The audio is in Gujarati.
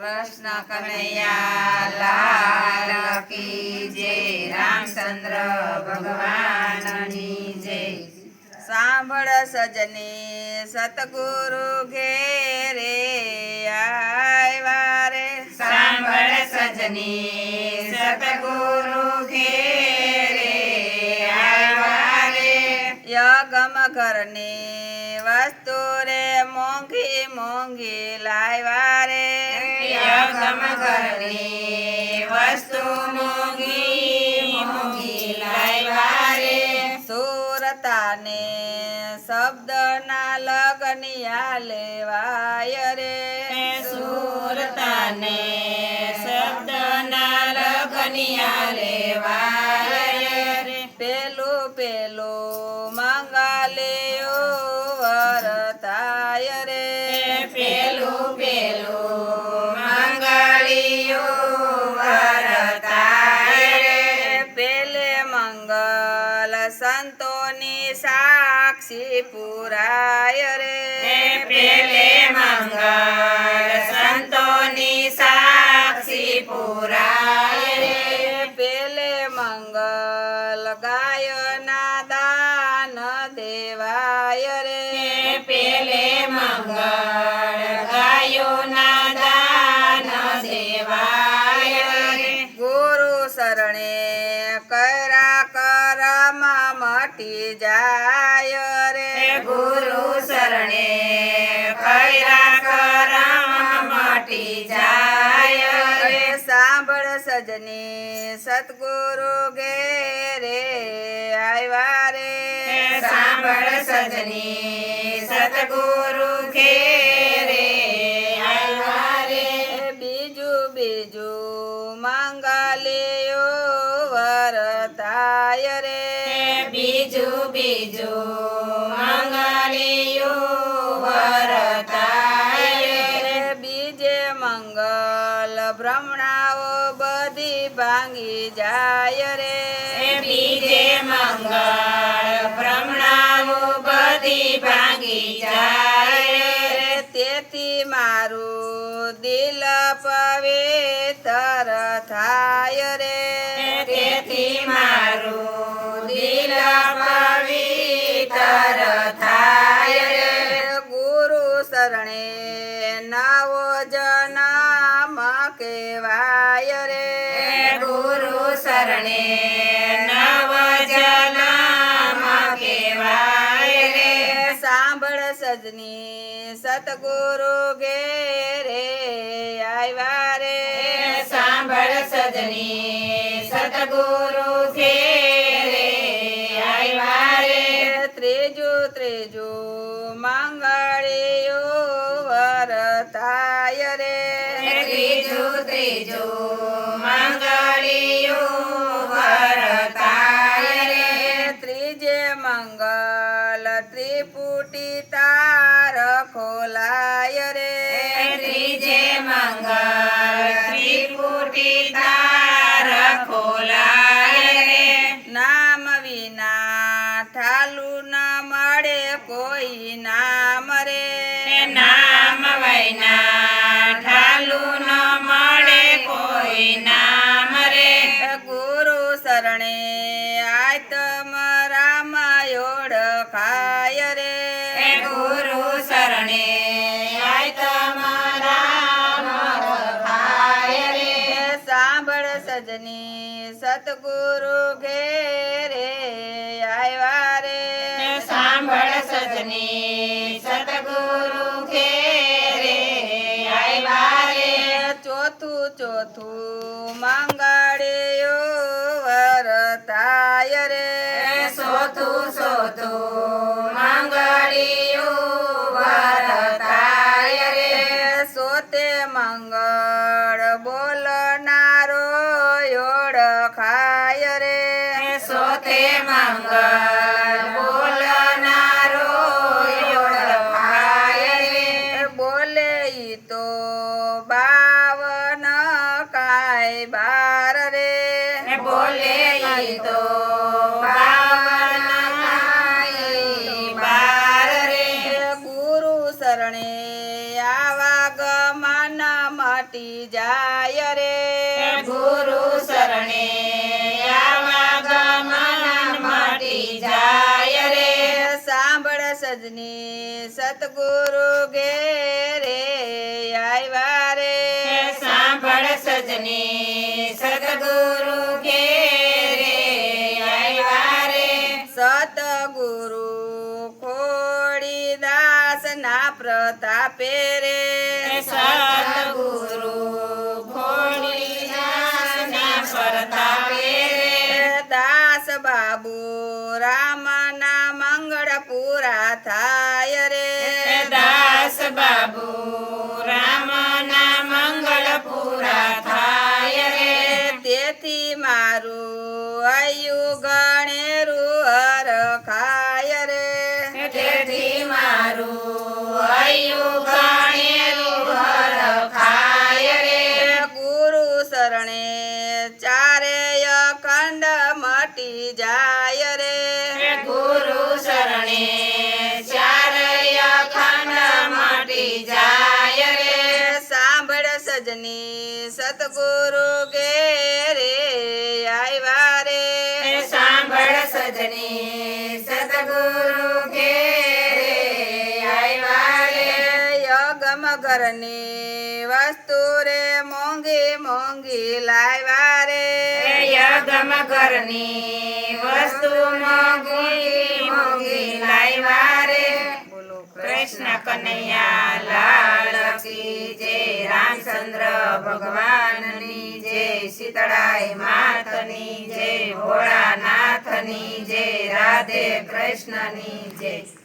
કૃષ્ણ કનૈયા લાલ કી જય, રામચંદ્ર ભગવાનની જય। સાંભળ સજની સતગુરુ ઘેરે આવ્યા રે, સાંભળ સજની સતગુરુ ઘેરે આવ્યા રે। યગમ ઘરની વસ્તુ રે મોંઘી મોંઘી લાવ્યા રે, યગમ ઘરની વસ્તુ મોંઘી મોંઘી લાવ્યા રે। સુરતાને શબ્દના લગનિયા લેવાય રે, સુરતાને શબ્દના લગનિયા લેવાય રે। પેલું પેલું મંગલિયો વરતાય રે, પેલું પેલું મંગલિયો વરતાય રે। પેલે મંગલ સંતોની સાક્ષી પુરાય રે, પેલે મંગલ સંતોની સાક્ષી પુરાય રે। પેલે મંગલ ગાયના દાન દેવાય રે, પેલે મંગળ ગાયોના દાન દેવાય રે। ગુરુ શરણે કર્યા કરમ મટી જાય રે, ગુરુ શરણે કર્યા કરમ મટી જાય રે। સાંભળ સજની સતગુરુ ઘેરે આવ્યા રે, સાંભળ સજની સતગુરુ ઘેરે આવ્યા રે। બીજું બીજું મંગલિયો વરતાય રે, બીજું બીજું મંગલિયો વરતાય રે। બીજે મંગલ ભ્રમણાઓ બધી ભાંગી જાય રે, બીજે મંગળ ભ્રમણાઓ બધી ભાંગી જાય રે। તેથી મારું દિલ પવિત્ર થાય રે, તેથી મારું દિલ પવિત્ર થાય રે। ગુરુ શરણે નવો જન્મ કહેવાય રે, ગુરુ શરણે નવ જન્મ કહેવાય રે। સાંભળ સજની સતગુરુ ઘેરે આવ્યા રે, સાંભળ સજની સતગુરુ ઘેરે આવ્યા રે। ત્રીજું ત્રીજું મંગળિયો વરતાય રે, ત્રીજું ત્રીજું મંગળિયો વરતાય રે। ત્રીજે મંગલ ત્રિપુટી તાર ખોલાય રે, ત્રીજે મંગલ ત્રિપુટી તાર ખોલાય રે। નામ વિના ઠાલું ન મળે કોઈ નામ રે, નામ વિના ઠાલું ન મળે કોઈ નામ રે। ગુરુ શરણે આયતમ રામ ઓળખાય રે, ગુરુ શરણે આયતમ રામ ઓળખાય રે। સાંભળ સજની સતગુરુ ઘેરે આવ્યા રે, સાંભળ સજની સતગુરુ ઘેરે આવ્યા રે। ચોથું ચોથું મંગળિયો વરતાય રે, ચોથું ચોથું મંગળિયો વરતાય રે। સોતે મંગળ બોલનારો ઓળખાય રે, સોતે મંગળ બોલનારો ઓળખાય રે। બોલે ઈ તો 52 કાય બાર રે, બોલે ઈ તો 52 કાય બાર રે। ગુરુ શરણે આવા ગમન મટી જાય રે ગુરુ શરણે આવાગમન મટી જાય રે સાંભળ સજની સતગુરુ ઘેરે આવ્યા રે સાંભળ સજની સતગુરુ ઘેરે આવ્યા રે સતગુરુ ખોડીદાસ ના પ્રતાપે રે સતગુરુ ખોડીદાસના પ્રતાપે રે દાસ બાબુ રામ ના મંગળ પૂરા થાય રે દાસ બાબુ રામના મંગળ પૂરા થાય રે તેથી મારું આયુ ગણેરું હર ખાય રે તેથી મારું આયુ ગણેરું હરખાય રે ગુરુ શરણે ચારેય ખંડ મટી જાય રે ગુરુ શરણે ચારય ખંડ મટી જાય રે સાંભળ સજની સતગુરુ ઘેરે આવ્યા રે સાંભળ સજની સતગુરુ ઘેરે આવ્યા રે યગમ ઘરની વસ્તુ રે મોંઘી મોંઘી લાવ્યા રે યગમ ઘરની વસ્તુ મોંઘી મોંઘી લાવ્યા રે બોલો કૃષ્ણ કનૈયા લાલ કી જય રામચંદ્ર ભગવાનની જય શીતળાઈ માતની જય ભોળાનાથની જય રાધે કૃષ્ણની જય